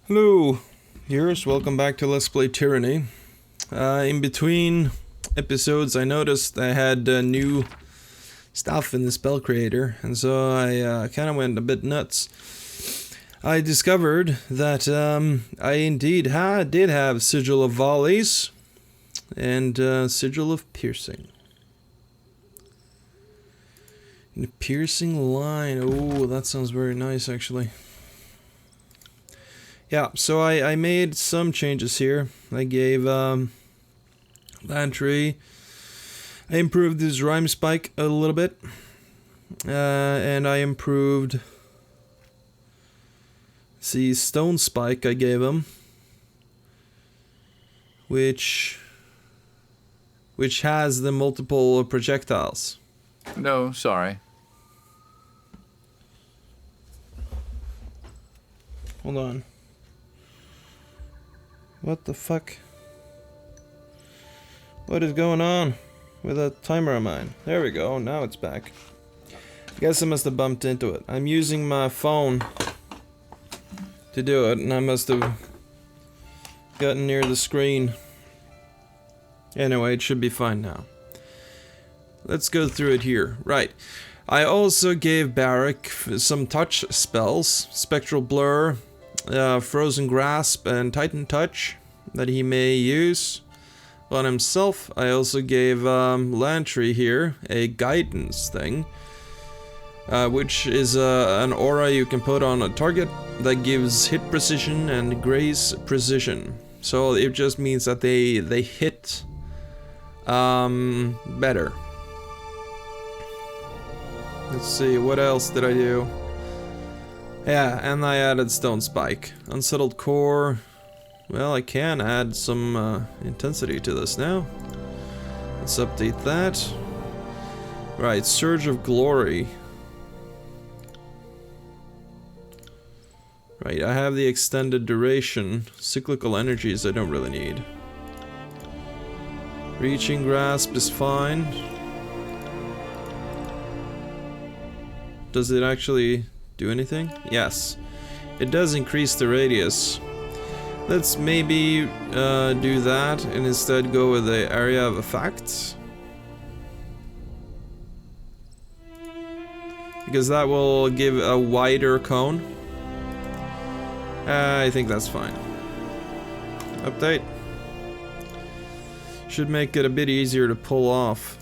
Hello, viewers. Welcome back to Let's Play Tyranny. In between episodes, I noticed I had new stuff in the spell creator, and so I kind of went a bit nuts. I discovered that I indeed did have Sigil of Volleys and Sigil of Piercing. And a piercing line. Oh, that sounds very nice, actually. Yeah, so I made some changes here. I gave Lantry. I improved his rhyme spike a little bit. And I improved the stone spike I gave him. Which has the multiple projectiles. No, sorry. Hold on. What the fuck? What is going on with a timer of mine? There we go, now it's back. I guess I must have bumped into it. I'm using my phone to do it, and I must have gotten near the screen. Anyway, it should be fine now. Let's go through it here. Right. I also gave Barak some touch spells. Spectral Blur, Frozen Grasp, and Titan Touch that he may use on himself. I also gave Lantry here a guidance thing, which is an aura you can put on a target that gives hit precision and graze precision. So it just means that they hit better. Let's see, what else did I do? Yeah, and I added Stone Spike. Unsettled Core. Well, I can add some intensity to this now. Let's update that. Right, Surge of Glory. Right, I have the extended duration. Cyclical energies I don't really need. Reaching Grasp is fine. Does it actually do anything? Yes. It does increase the radius. Let's maybe do that and instead go with the area of effects. Because that will give a wider cone. I think that's fine. Update. Should make it a bit easier to pull off.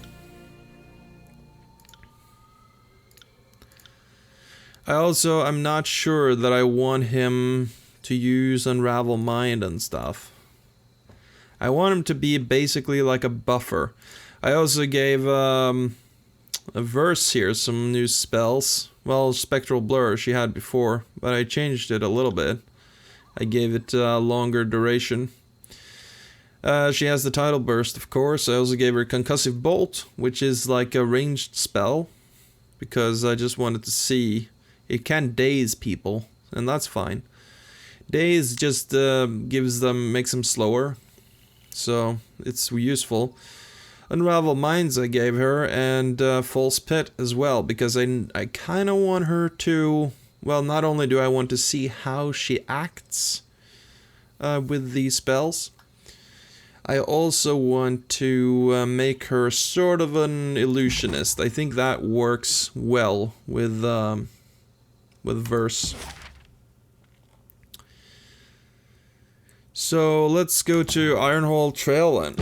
I'm not sure that I want him to use Unravel Mind and stuff. I want him to be basically like a buffer. I also gave a verse here, some new spells. Well, Spectral Blur she had before, but I changed it a little bit. I gave it longer duration. She has the Tidal Burst, of course. I also gave her Concussive Bolt, which is like a ranged spell, because I just wanted to see. It can daze people, and that's fine. Daze just makes them slower, so it's useful. Unravel Minds I gave her, and False Pit as well, because I kind of want her to, well, not only do I want to see how she acts with these spells, I also want to make her sort of an illusionist. I think that works well with verse. So let's go to Ironhall Trail then,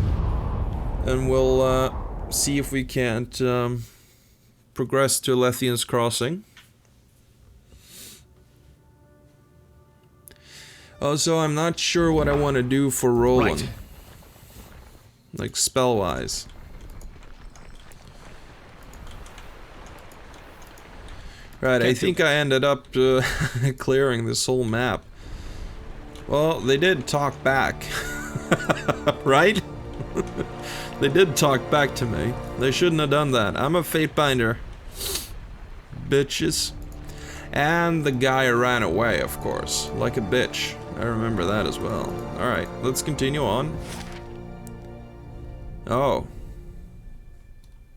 and we'll see if we can't progress to Lethians Crossing. Also, I'm not sure what I want to do for Roland, right. Like spell-wise. Right, I think I ended up clearing this whole map. Well, they did talk back. Right? They did talk back to me. They shouldn't have done that. I'm a fate binder. Bitches. And the guy ran away, of course. Like a bitch. I remember that as well. Alright, let's continue on. Oh.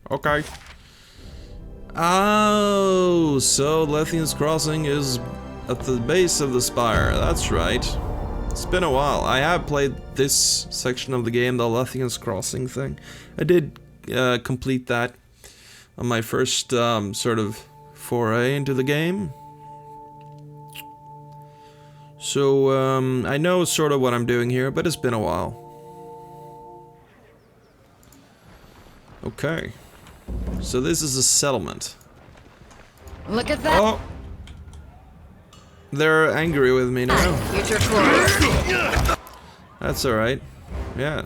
Okay. Oh, so Lethians Crossing is at the base of the spire. That's right. It's been a while. I have played this section of the game, the Lethians crossing thing. I did complete that on my first sort of foray into the game. So I know sort of what I'm doing here, but it's been a while. Okay. So this is a settlement. Look at that. Oh! They're angry with me now. Future close. That's alright. Yeah.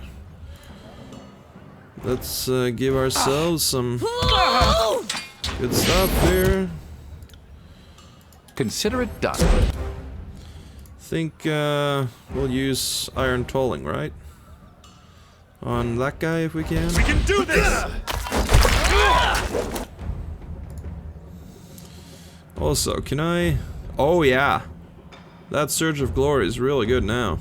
Let's give ourselves some good stuff here. Consider it done. Think we'll use iron tolling, right? On that guy if we can. We can do this! Also, can I... Oh yeah! That Surge of Glory is really good now.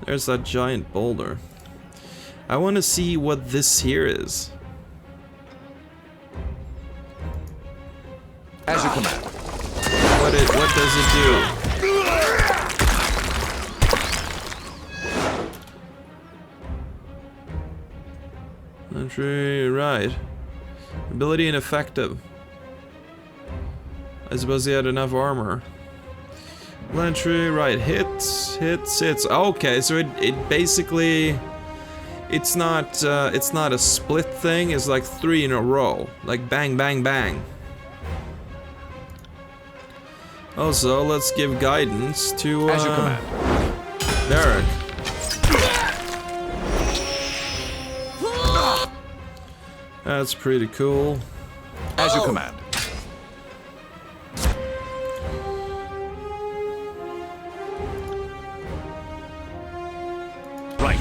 There's that giant boulder. I want to see what this here is. As you command. What does it do? Entry, right. Ability ineffective. I suppose he had enough armor. Entry, right. Hits. Okay, so it basically... It's not a split thing, it's like 3 in a row. Like bang, bang, bang. Also, let's give guidance to, As you command. Derek. That's pretty cool. As you command. Right.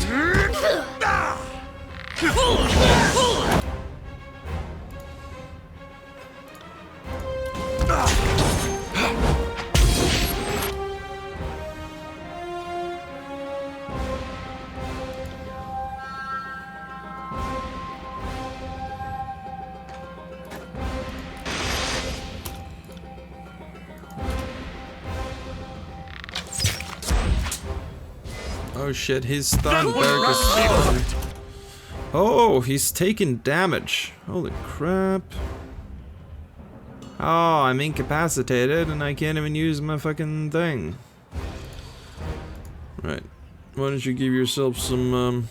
Oh shit, he's stunned. Derek is stunned. Oh, he's taking damage. Holy crap. Oh, I'm incapacitated and I can't even use my fucking thing. Right. Why don't you give yourself some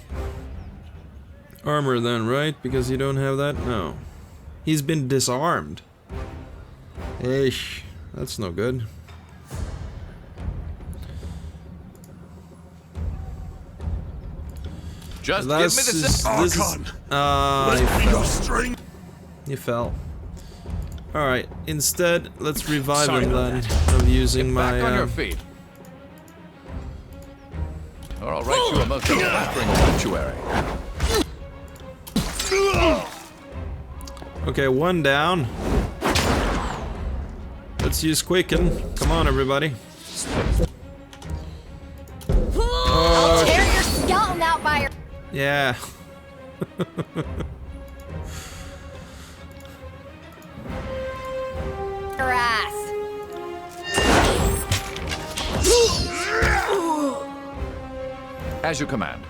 armor then, right? Because you don't have that? No. He's been disarmed. Eesh. That's no good. Just This give me the is, he fell. Alright, instead, let's revive him then, of using my, Back on your feet. Or I'll write you a most flattering obituary. Okay, one down. Let's use Quicken. Come on, everybody. I'll tear your skeleton out by your... Yeah. ass. As you command.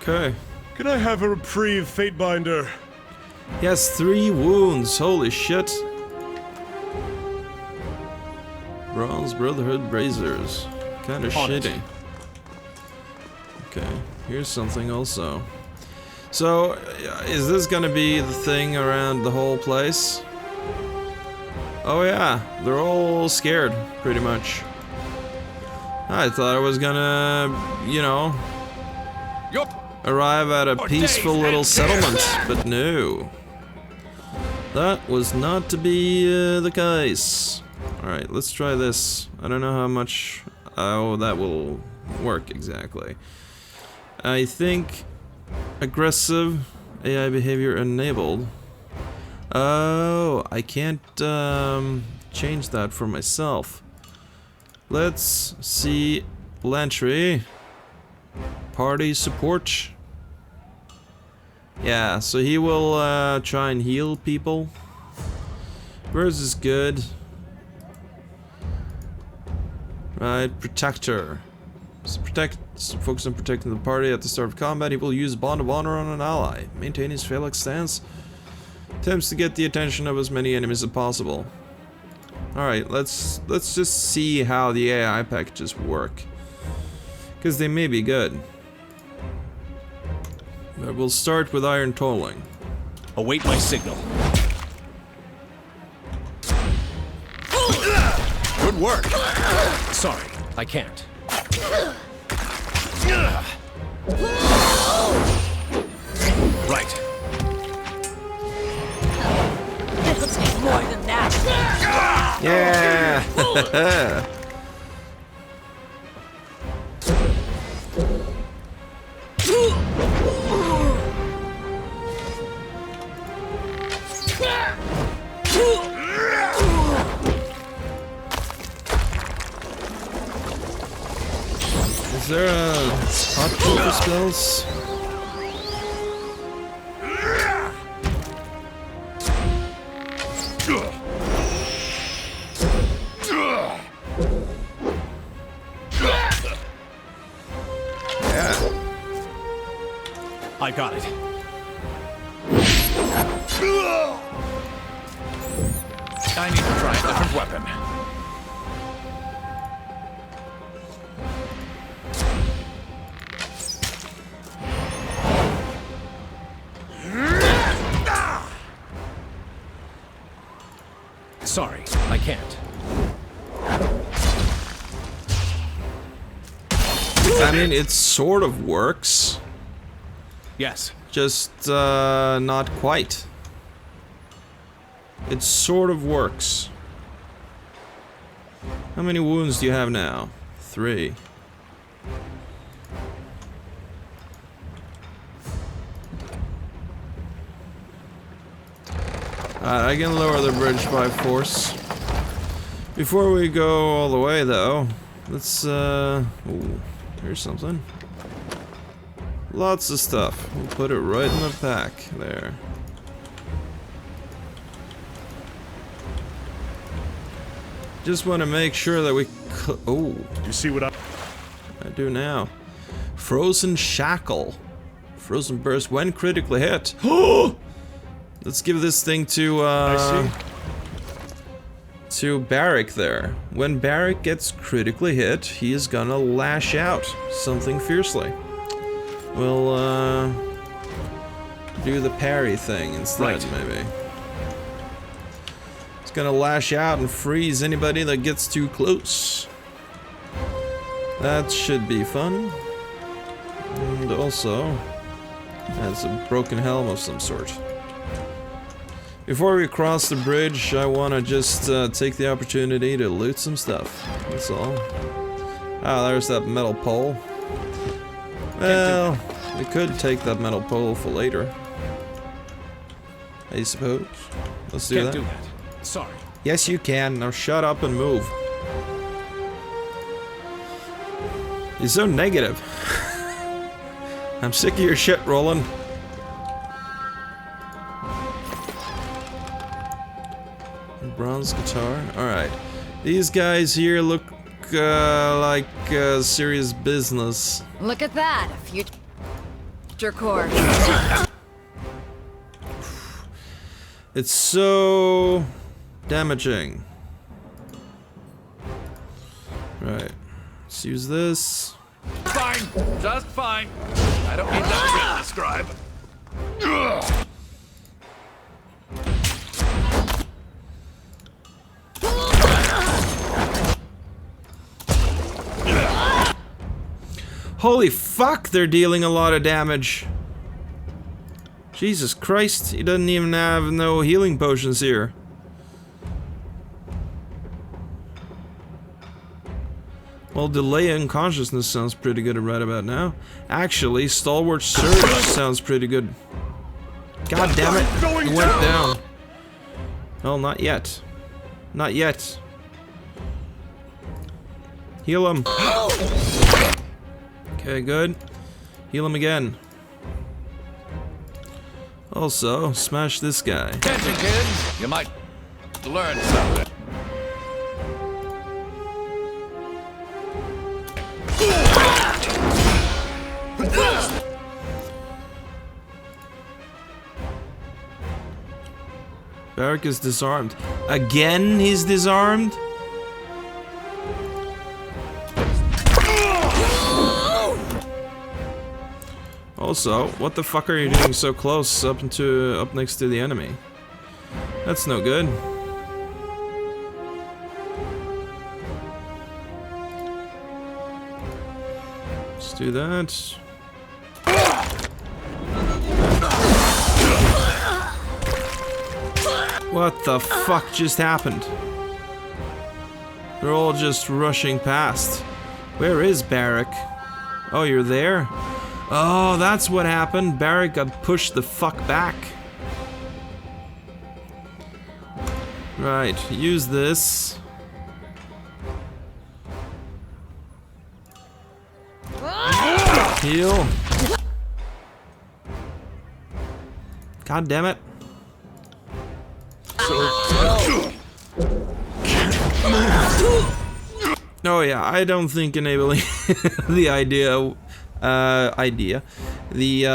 Okay. Can I have a reprieve, Fatebinder? He has 3 wounds. Holy shit. Bronze Brotherhood Brazers. Kinda shitty. Okay, here's something also. So, is this gonna be the thing around the whole place? Oh yeah, they're all scared, pretty much. I thought I was gonna, you know, arrive at a peaceful little settlement, but no. That was not to be the case. Alright, let's try this. I don't know how much... Oh, that will work exactly. I think aggressive AI behavior enabled. Oh, I can't change that for myself. Let's see. Lantry. Party support. Yeah, so he will try and heal people. Where's is good? Right, protector. So focus on protecting the party at the start of combat. He will use Bond of Honor on an ally. Maintain his phalanx stance. Attempts to get the attention of as many enemies as possible. Alright, let's just see how the AI packages work. Because they may be good. But we'll start with iron tolling. Await my signal. Good work. Sorry, I can't. Right. It'll take more than that. Yeah! Is there a hot tool for spells? Yeah. I got it. I need to try a different weapon. Sorry, I can't. I mean, it sort of works. Yes. Just not quite. It sort of works. How many wounds do you have now? 3. I can lower the bridge by force. Before we go all the way, though, let's ooh, here's something. Lots of stuff. We'll put it right in the pack there. Just want to make sure that we. Oh, You see what I do now. Frozen shackle, frozen burst when critically hit. Oh. Let's give this thing to Barrick there. When Barrick gets critically hit, he is gonna lash out something fiercely. We'll do the parry thing instead, Right. maybe. It's gonna lash out and freeze anybody that gets too close. That should be fun. And also has a broken helm of some sort. Before we cross the bridge, I want to just take the opportunity to loot some stuff. That's all. Ah, there's that metal pole. Well, we could take that metal pole for later. I suppose. Let's do Can't that. do that. Sorry. Yes, you can. Now shut up and move. You're so negative. I'm sick of your shit, Roland. Bronze guitar. Alright. These guys here look like serious business. Look at that, a future core. It's so damaging. Right. Let's use this. Fine. Just fine. I don't need that to describe. Holy fuck, they're dealing a lot of damage. Jesus Christ, he doesn't even have no healing potions here. Well, delay unconsciousness sounds pretty good right about now. Actually, stalwart surge sounds pretty good. God damn it, it went down. Well, not yet. Not yet. Heal him. Okay, good. Heal him again. Also, smash this guy. Attention, kids. You might learn something. Barrick is disarmed. Again, he's disarmed? Also, what the fuck are you doing so close up next to the enemy? That's no good. Let's do that. What the fuck just happened? They're all just rushing past. Where is Barrick? Oh, you're there? Oh, that's what happened. Barrick got pushed the fuck back. Right, use this. Heal. God damn it. Oh yeah, I don't think enabling the the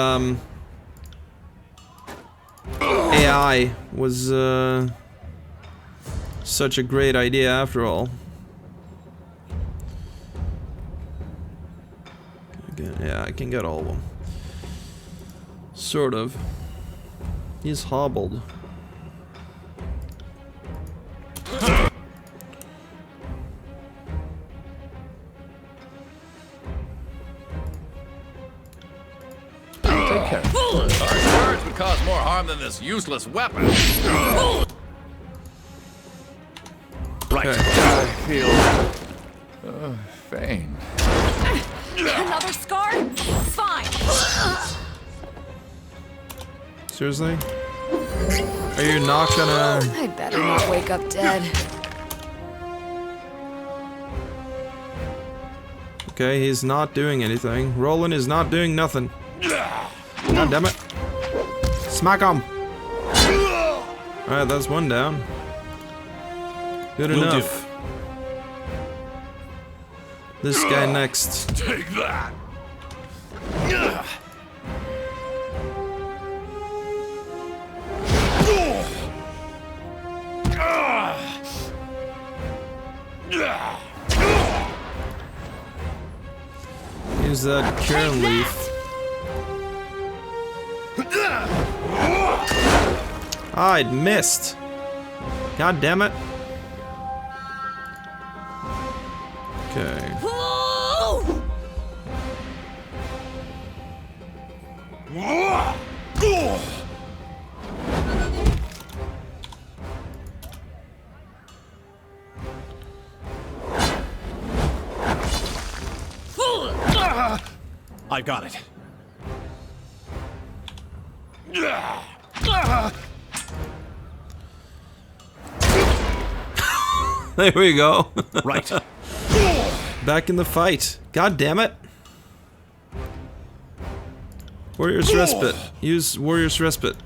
AI was such a great idea after all. Yeah, I can get all of them. Sort of. He's hobbled. Take care. Our words would cause more harm than this useless weapon. Right. Okay. I feel faint. Another scar? Fine. Seriously? Are you not gonna... I better not wake up dead. Okay, he's not doing anything. Roland is not doing nothing. God damn it. Smack him! Alright, that's one down. Good Will enough. This guy next. Take that! Use that cure leaf. Ah, it missed. God damn it. Okay. I got it. There we go. Right. Back in the fight. God damn it. Warrior's Respite. Use Warrior's Respite.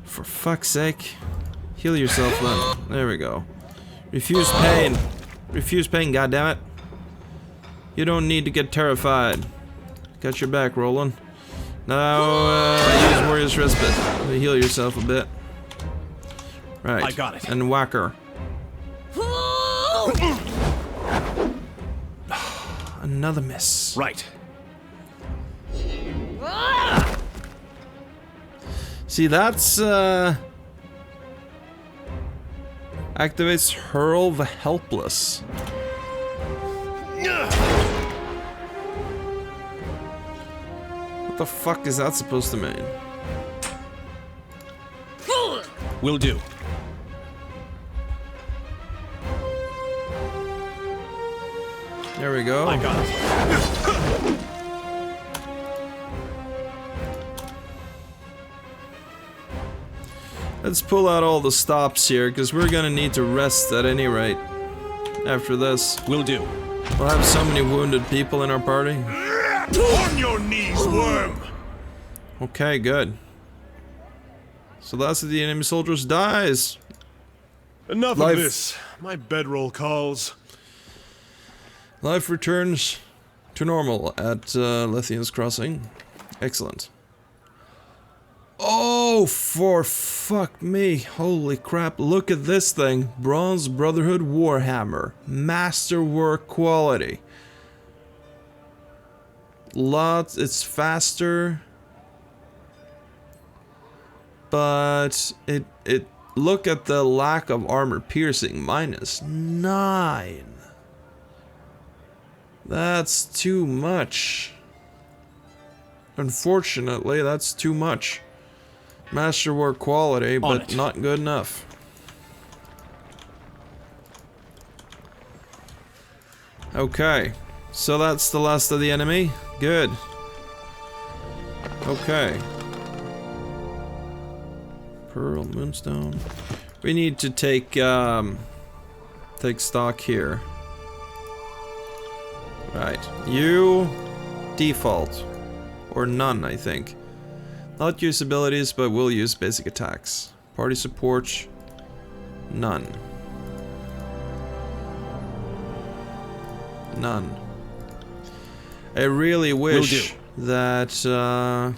For fuck's sake. Heal yourself then. There we go. Refuse pain. Refuse pain, goddammit. You don't need to get terrified. Got your back, Roland. Now, use Warrior's Respite. Heal yourself a bit. Right. I got it. And whack her. Another miss. Right. See, that's, activates Hurl the Helpless. What the fuck is that supposed to mean? Will do. There we go. I got it. Let's pull out all the stops here, because we're gonna need to rest at any rate. After this. Will do. We'll have so many wounded people in our party. On your knees, worm! Okay, good. So the last of the enemy soldiers dies. Enough Life. of this. My bedroll calls. Life returns to normal at Lethians Crossing. Excellent. Oh, for fuck me. Holy crap. Look at this thing. Bronze Brotherhood Warhammer. Masterwork quality. Lots. It's faster. But it look at the lack of armor piercing. -9. That's too much. Unfortunately, that's too much. Masterwork quality, but not good enough. Okay, so that's the last of the enemy. Good. Okay. Pearl, Moonstone. We need to take stock here. Right. You default. Or none, I think. Not use abilities, but will use basic attacks. Party support. None. None. I really wish that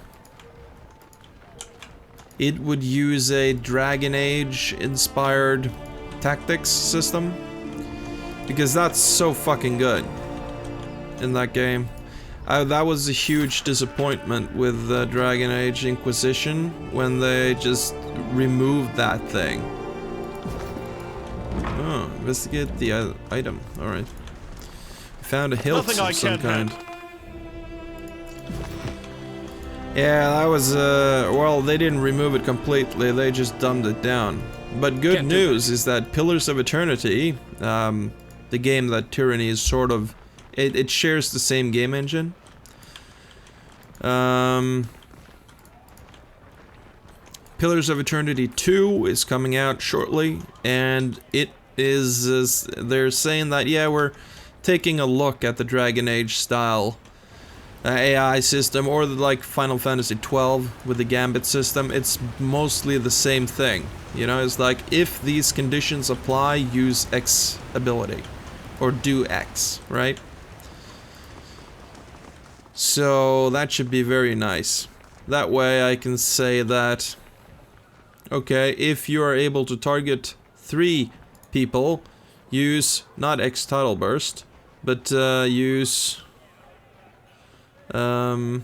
it would use a Dragon Age inspired tactics system, because that's so fucking good in that game. That was a huge disappointment with Dragon Age Inquisition when they just removed that thing. Oh, investigate the item. Alright. Found a hilt of some kind. Yeah, that was, well, they didn't remove it completely, they just dumbed it down. But good news is that Pillars of Eternity, the game that Tyranny is sort of, it shares the same game engine. Pillars of Eternity 2 is coming out shortly, and it is, they're saying that, yeah, we're taking a look at the Dragon Age style AI system, or the, like Final Fantasy 12 with the Gambit system. It's mostly the same thing, you know. It's like, if these conditions apply, use X ability, or do X, right? So that should be very nice. That way I can say that, okay, if you are able to target 3 people, use not X Tidal Burst, but use you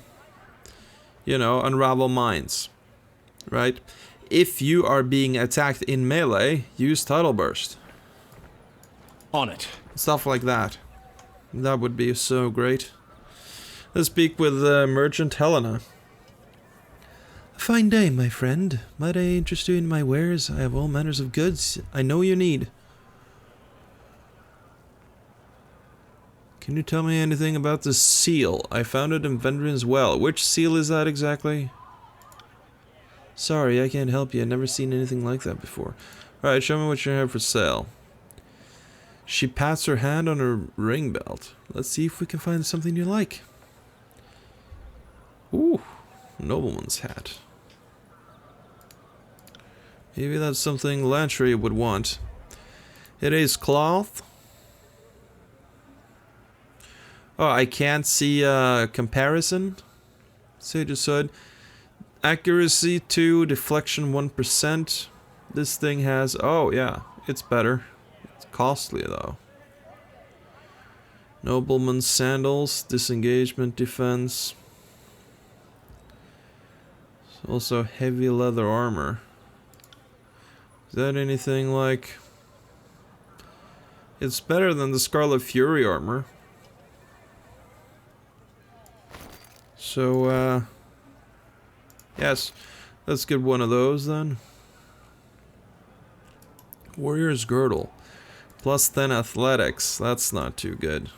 know, Unravel Minds, right? If you are being attacked in melee, use Tidal Burst. On it. Stuff like that. That would be so great. Let's speak with Merchant Helena. A fine day, my friend. Might I interest you in my wares? I have all manners of goods I know you need. Can you tell me anything about the seal? I found it in Vendrin's well. Which seal is that exactly? Sorry, I can't help you. I've never seen anything like that before. Alright, show me what you have for sale. She pats her hand on her ring belt. Let's see if we can find something you like. Ooh, nobleman's hat. Maybe that's something Lantry would want. It is cloth. Oh, I can't see a comparison. Sage Sword. Accuracy 2, deflection 1%. This thing has... Oh, yeah. It's better. It's costly, though. Nobleman's sandals. Disengagement defense. Also heavy leather armor. Is that anything like... It's better than the Scarlet Fury armor. So, yes, let's get one of those then. Warrior's Girdle. Plus 10 athletics. That's not too good.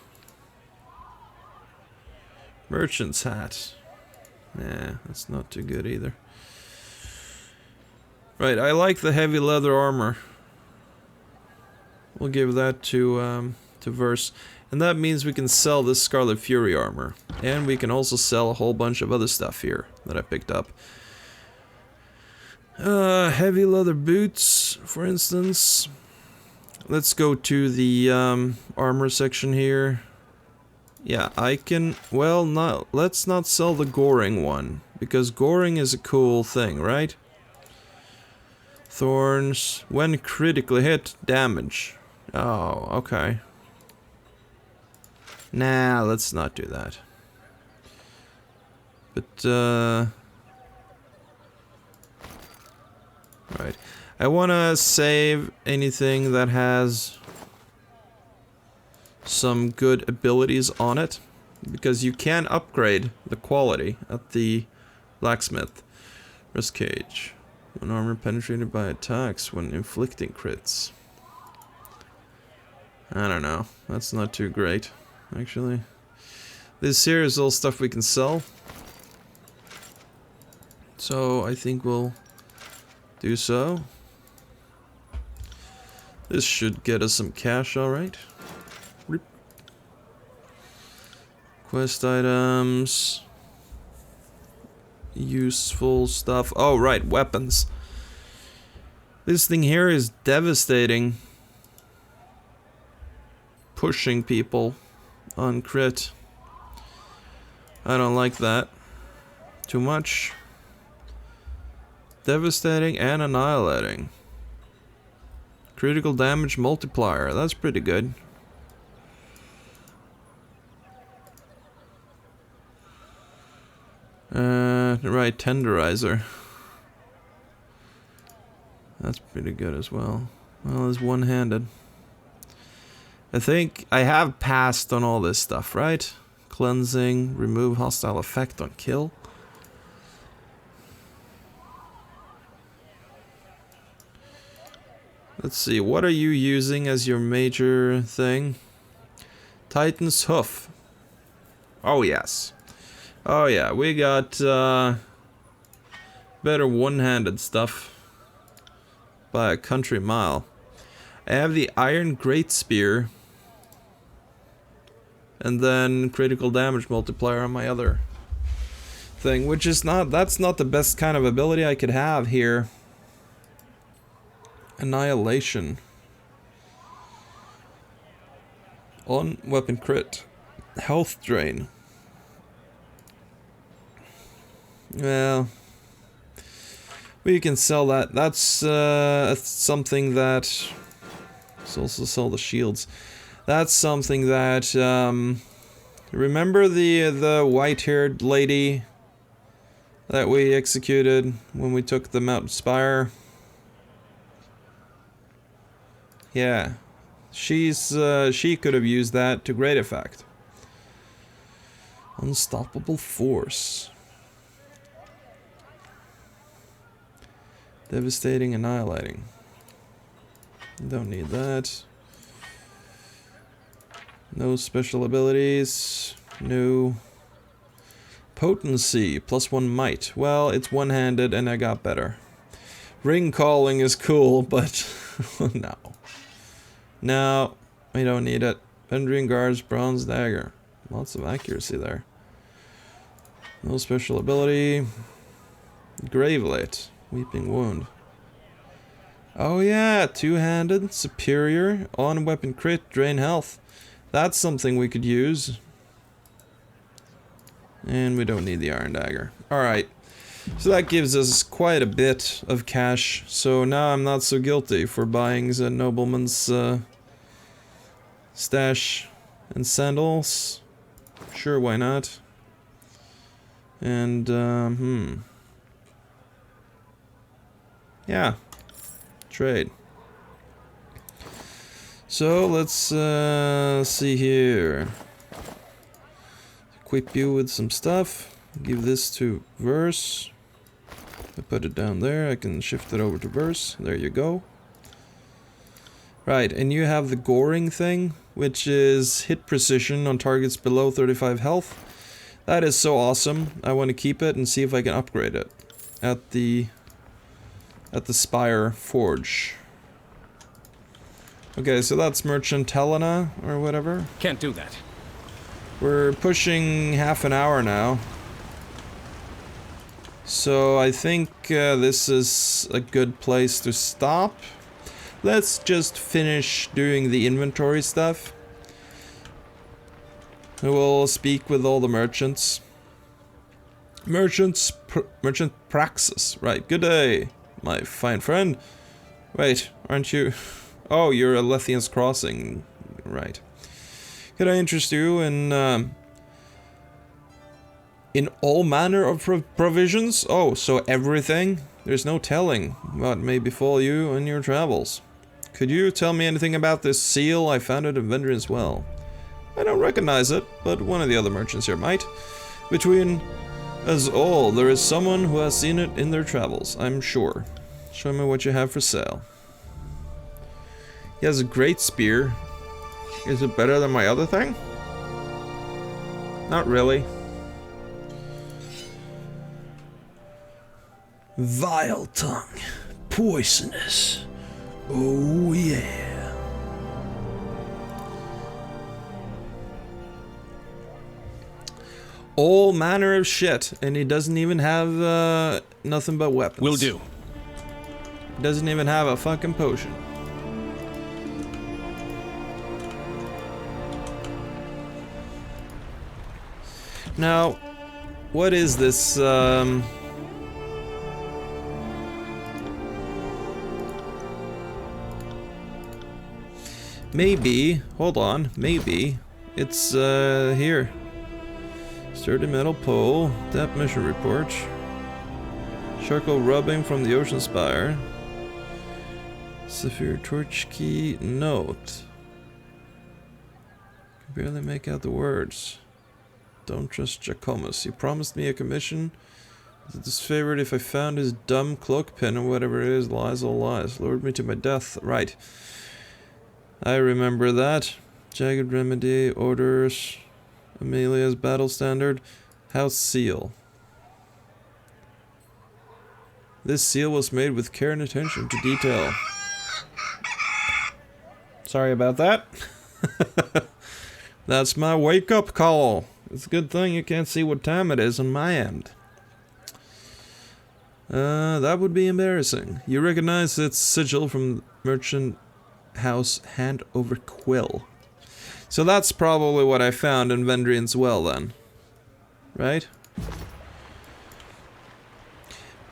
Merchant's Hat. Nah, that's not too good either. Right, I like the heavy leather armor. We'll give that to Verse. And that means we can sell this Scarlet Fury armor. And we can also sell a whole bunch of other stuff here that I picked up. Heavy leather boots, for instance. Let's go to the armor section here. Yeah, I can... Well, no, let's not sell the Goring one. Because Goring is a cool thing, right? Thorns. When critically hit, damage. Oh, okay. Nah, let's not do that. But, right. I want to save anything that has some good abilities on it. Because you can upgrade the quality at the blacksmith. Risk cage. When armor penetrated by attacks when inflicting crits. I don't know. That's not too great, actually. This here is all stuff we can sell. So I think we'll do so. This should get us some cash, alright. Quest items. Useful stuff. Oh, right, weapons. This thing here is devastating. Pushing people on crit. I don't like that. Too much. Devastating and annihilating. Critical damage multiplier. That's pretty good. Right, tenderizer. That's pretty good as well. Well, it's one-handed. I think I have passed on all this stuff, right? Cleansing, remove hostile effect on kill. Let's see, what are you using as your major thing? Titan's Hoof. Oh, yes. Oh, yeah, we got better one-handed stuff by a country mile. I have the Iron Great Spear. And then critical damage multiplier on my other thing, which is not, that's not the best kind of ability I could have here. Annihilation. On weapon crit. Health drain. Well, we can sell that. That's something that... Let's also sell the shields. That's something that, remember the white-haired lady that we executed when we took the Mountain Spire? Yeah. She could have used that to great effect. Unstoppable force. Devastating, annihilating. Don't need that. No special abilities. No. Potency, +1 might. Well, it's one-handed and I got better. Ring calling is cool, but no. No, we don't need it. Pendring guards, bronze dagger. Lots of accuracy there. No special ability. Gravelet, weeping wound. Oh yeah, two-handed, superior, on weapon crit, drain health. That's something we could use. And we don't need the iron dagger. Alright. So that gives us quite a bit of cash. So now I'm not so guilty for buying the nobleman's stash and sandals. Sure, why not? And, yeah. Trade. So let's see here. Equip you with some stuff. Give this to Verse. I put it down there. I can shift it over to Verse. There you go. Right, and you have the Goring thing, which is hit precision on targets below 35 health. That is so awesome. I want to keep it and see if I can upgrade it at the at the Spire Forge. Okay, so that's Merchant Helena, or whatever. Can't do that. We're pushing half an hour now. So I think this is a good place to stop. Let's just finish doing the inventory stuff. We'll speak with all the merchants. Merchant Praxis. Right, good day, my fine friend. Wait, aren't you... Oh, you're a Lethians Crossing. Right. Could I interest you in all manner of provisions? Oh, so everything? There's no telling what may befall you in your travels. Could you tell me anything about this seal I found at Vendrian's Well? I don't recognize it, but one of the other merchants here might. Between us all, there is someone who has seen it in their travels, I'm sure. Show me what you have for sale. He has a great spear. Is it better than my other thing? Not really. Vile tongue. Poisonous. Oh yeah. All manner of shit, and he doesn't even have nothing but weapons. Will do. Doesn't even have a fucking potion. Now, what is this, maybe, hold on, maybe, it's, here. Sturdy metal pole, depth mission report. Charcoal rubbing from the ocean spire. Sapphire torch key, note. Can barely make out the words. Don't trust Giacomus. He promised me a commission. Is this favored if I found his dumb cloak pin or whatever it is? Lies, all lies. Lured me to my death. Right. I remember that. Jagged remedy, orders, Amelia's battle standard, house seal. This seal was made with care and attention to detail. Sorry about that. That's my wake-up call. It's a good thing you can't see what time it is on my end. That would be embarrassing. You recognize its sigil from Merchant House Hand Over Quill. So that's probably what I found in Vendrian's Well then. Right?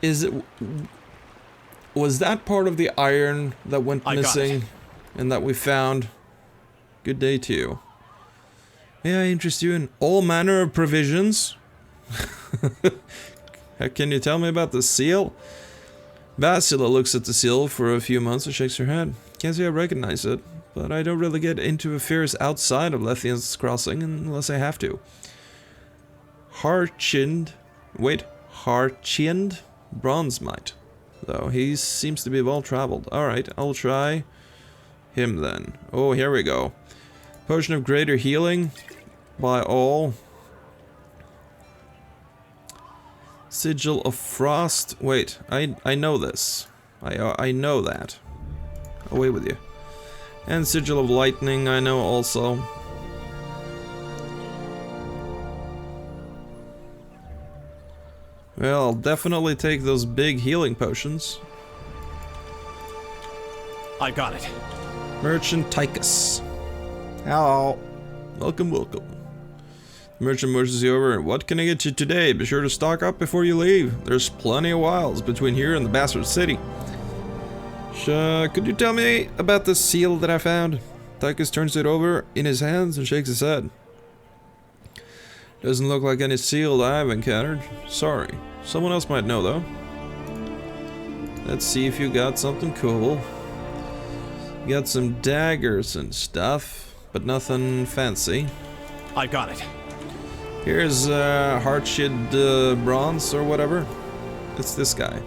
Is it... Was that part of the iron that went missing and that we found? Good day to you. May I interest you in all manner of provisions? Can you tell me about the seal? Vasila looks at the seal for a few months and shakes her head. Can't say I recognize it, but I don't really get into affairs outside of Lethian's Crossing unless I have to. Harchinned Bronzemite, though. He seems to be well traveled. Alright, I'll try him then. Oh, here we go. Potion of greater healing by all. Sigil of Frost. Wait, I know this. I know that. Away with you. And Sigil of Lightning, I know also. Well, I'll definitely take those big healing potions. I got it. Merchant Tychus. Hello. Welcome, welcome. The merchant motions you over. What can I get you today? Be sure to stock up before you leave. There's plenty of wilds between here and the Bastard City. Could you tell me about the seal that I found? Tychus turns it over in his hands and shakes his head. Doesn't look like any seal I've encountered. Sorry. Someone else might know, though. Let's see if you got something cool. You got some daggers and stuff, but nothing fancy. I got it. Here's Heart-Shid Bronze or whatever. It's this guy.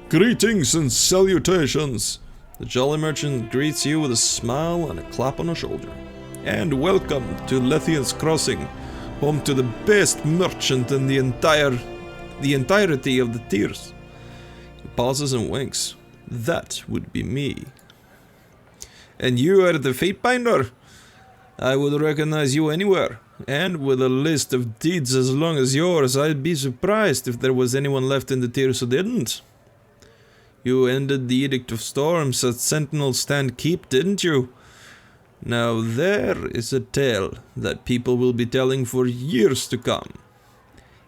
Greetings and salutations. The jolly merchant greets you with a smile and a clap on the shoulder. And welcome to Lethian's Crossing, home to the best merchant in the entirety of the tiers. He pauses and winks. That would be me. And you are the fate binder? I would recognize you anywhere. And with a list of deeds as long as yours, I'd be surprised if there was anyone left in the tiers who didn't. You ended the Edict of Storms at Sentinel Stand Keep, didn't you? Now there is a tale that people will be telling for years to come.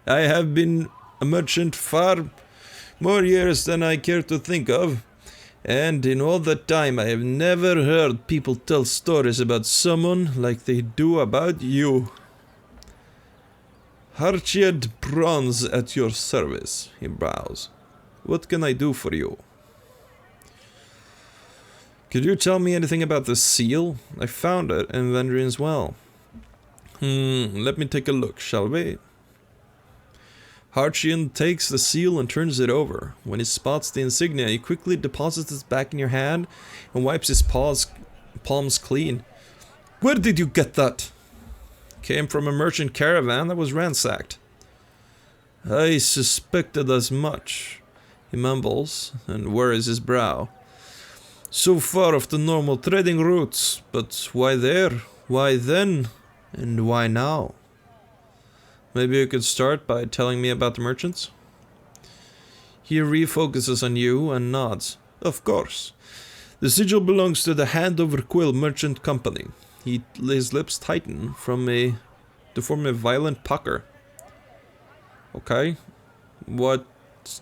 I have been a merchant far more years than I care to think of, and in all that time I have never heard people tell stories about someone like they do about you. Harchied Bronze at your service, he bows. What can I do for you? Could you tell me anything about the seal? I found it in Vendrian's well. Let me take a look, shall we? Harchian takes the seal and turns it over. When he spots the insignia, he quickly deposits it back in your hand and wipes his palms clean. Where did you get that? Came from a merchant caravan that was ransacked. I suspected as much, he mumbles and worries his brow. So far off the normal trading routes, but why there? Why then? And why now? Maybe you could start by telling me about the merchants? He refocuses on you and nods. Of course. The sigil belongs to the Hand Over Quill Merchant Company. His lips tighten to form a violent pucker. Okay. What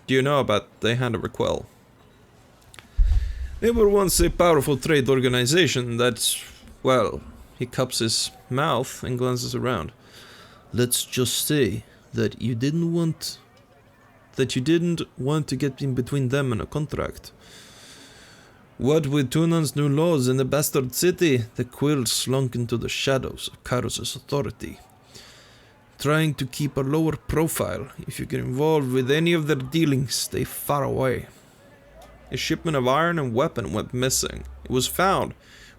do you know about the Hand Over Quill? They were once a powerful trade organization that, well, he cups his mouth and glances around. Let's just say that you didn't want to get in between them and a contract. What with Tunan's new laws in the bastard city, the Quill slunk into the shadows of Kairos' authority. Trying to keep a lower profile, if you get involved with any of their dealings, stay far away. A shipment of iron and weapon went missing. It was found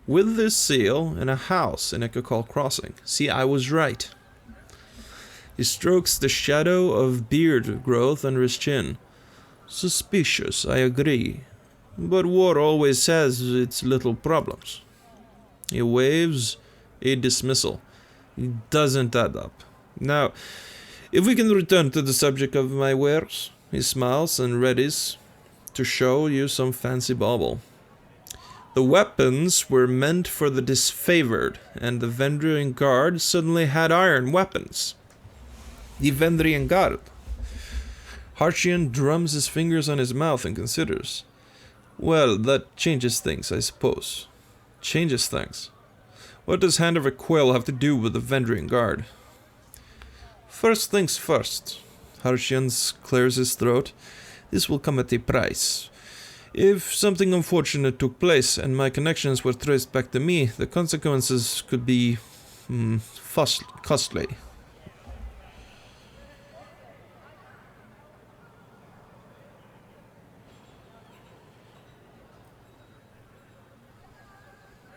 with this seal in a house in Ekakal Crossing. See, I was right. He strokes the shadow of beard growth under his chin. Suspicious, I agree. But war always has its little problems. He waves a dismissal. It doesn't add up. Now, if we can return to the subject of my wares. He smiles and readies to show you some fancy bauble. The weapons were meant for the disfavored, and the Vendrian Guard suddenly had iron weapons. The Vendrian Guard. Harchian drums his fingers on his mouth and considers. Well, that changes things, I suppose. Changes things. What does Hand Over Quill have to do with the Vendrian Guard? First things first. Harchian clears his throat. This will come at a price. If something unfortunate took place and my connections were traced back to me, the consequences could be costly.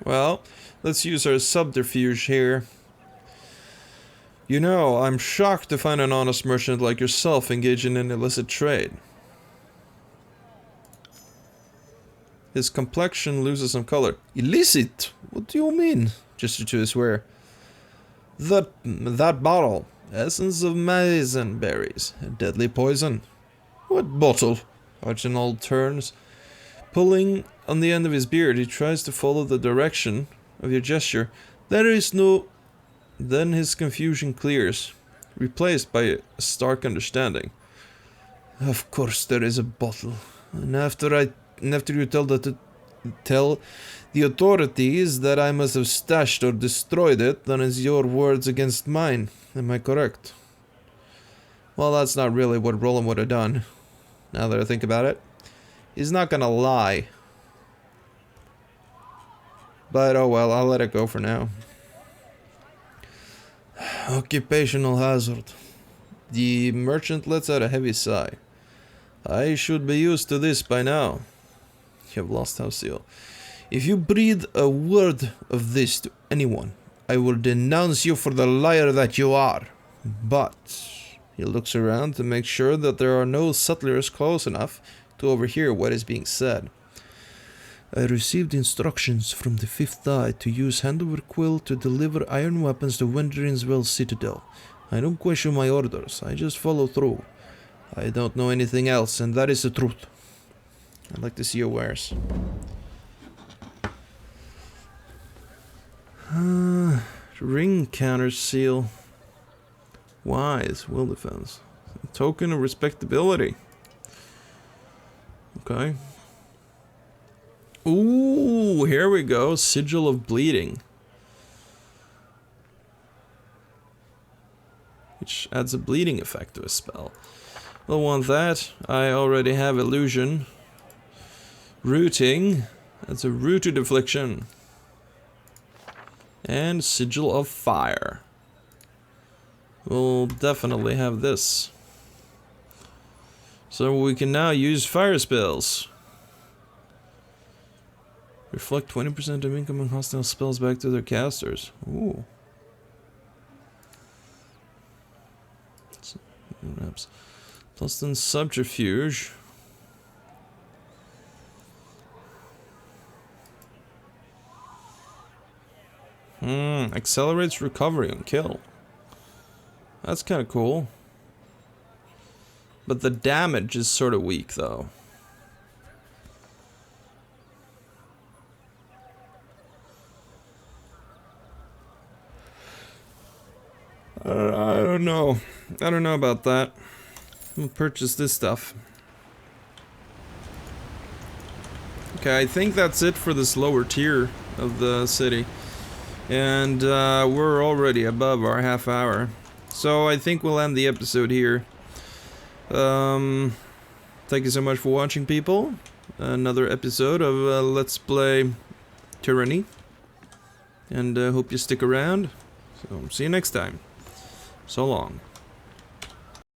Well, let's use our subterfuge here. You know, I'm shocked to find an honest merchant like yourself engaged in an illicit trade. His complexion loses some color. Illicit? What do you mean? Gesture to his wearer. That bottle. Essence of mason berries. A deadly poison. What bottle? Archibald turns. Pulling on the end of his beard, he tries to follow the direction of your gesture. There is no... Then his confusion clears, replaced by a stark understanding. Of course there is a bottle. And after you tell the authorities that I must have stashed or destroyed it, then it's your words against mine. Am I correct? Well, that's not really what Roland would have done, now that I think about it. He's not gonna lie. But oh well, I'll let it go for now. Occupational hazard. The merchant lets out a heavy sigh. I should be used to this by now. You have lost house seal. If you breathe a word of this to anyone, I will denounce you for the liar that you are. But he looks around to make sure that there are no sutlers close enough. to overhear what is being said. I received instructions from the Fifth Eye to use hand over quill to deliver iron weapons to Wendrinsville Citadel. I don't question my orders, I just follow through. I don't know anything else, and that is the truth. I'd like to see your wares. Ring counter seal. Wise, will defense. A token of respectability. Okay. Ooh, here we go. Sigil of bleeding. Which adds a bleeding effect to a spell. We'll want that. I already have illusion. Rooting. That's a rooted affliction. And sigil of fire. We'll definitely have this. So we can now use fire spells. Reflect 20% of incoming hostile spells back to their casters. Ooh. Plus then subterfuge. Accelerates recovery on kill. That's kind of cool. But the damage is sort of weak though. I don't know. I don't know about that. We'll purchase this stuff. Okay, I think that's it for this lower tier of the city. And we're already above our half hour. So I think we'll end the episode here. Thank you so much for watching, people. Another episode of Let's Play Tyranny. And hope you stick around. So see you next time. So long.